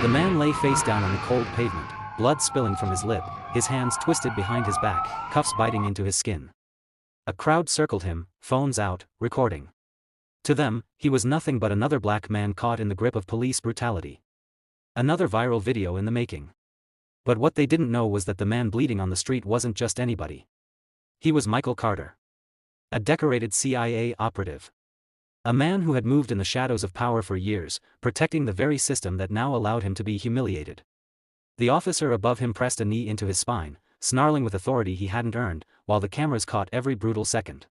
The man lay face down on the cold pavement, blood spilling from his lip, his hands twisted behind his back, cuffs biting into his skin. A crowd circled him, phones out, recording. To them, he was nothing but another black man caught in the grip of police brutality. Another viral video in the making. But what they didn't know was that the man bleeding on the street wasn't just anybody. He was Michael Carter. A decorated CIA operative. A man who had moved in the shadows of power for years, protecting the very system that now allowed him to be humiliated. The officer above him pressed a knee into his spine, snarling with authority he hadn't earned, while the cameras caught every brutal second.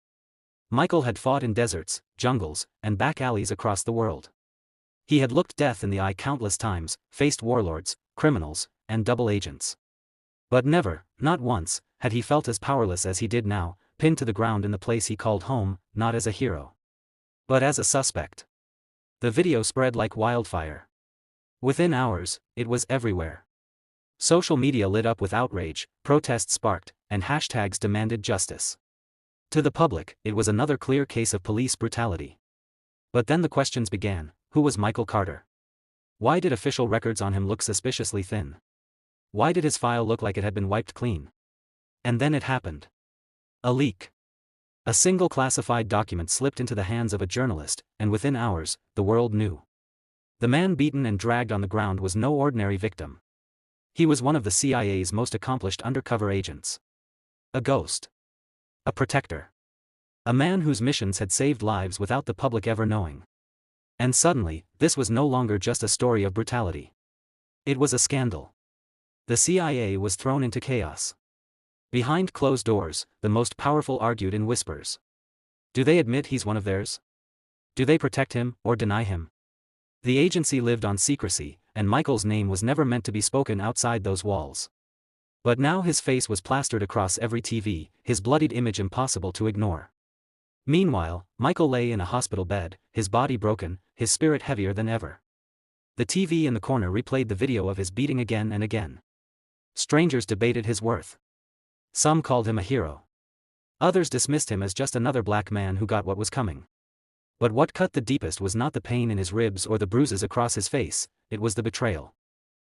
Michael had fought in deserts, jungles, and back alleys across the world. He had looked death in the eye countless times, faced warlords, criminals, and double agents. But never, not once, had he felt as powerless as he did now, pinned to the ground in the place he called home, not as a hero, but as a suspect. The video spread like wildfire. Within hours, it was everywhere. Social media lit up with outrage, protests sparked, and hashtags demanded justice. To the public, it was another clear case of police brutality. But then the questions began. Who was Michael Carter? Why did official records on him look suspiciously thin? Why did his file look like it had been wiped clean? And then it happened. A leak. A single classified document slipped into the hands of a journalist, and within hours, the world knew. The man beaten and dragged on the ground was no ordinary victim. He was one of the CIA's most accomplished undercover agents. A ghost. A protector. A man whose missions had saved lives without the public ever knowing. And suddenly, this was no longer just a story of brutality. It was a scandal. The CIA was thrown into chaos. Behind closed doors, the most powerful argued in whispers. Do they admit he's one of theirs? Do they protect him, or deny him? The agency lived on secrecy, and Michael's name was never meant to be spoken outside those walls. But now his face was plastered across every TV, his bloodied image impossible to ignore. Meanwhile, Michael lay in a hospital bed, his body broken, his spirit heavier than ever. The TV in the corner replayed the video of his beating again and again. Strangers debated his worth. Some called him a hero. Others dismissed him as just another black man who got what was coming. But what cut the deepest was not the pain in his ribs or the bruises across his face, it was the betrayal.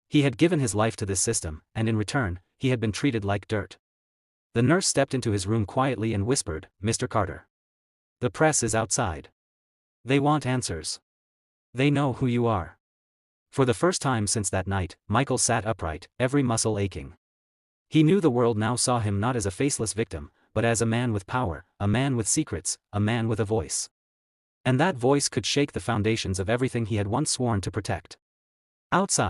He had given his life to this system, and in return, he had been treated like dirt. The nurse stepped into his room quietly and whispered, "Mr. Carter. The press is outside. They want answers. They know who you are." For the first time since that night, Michael sat upright, every muscle aching. He knew the world now saw him not as a faceless victim, but as a man with power, a man with secrets, a man with a voice. And that voice could shake the foundations of everything he had once sworn to protect. Outside.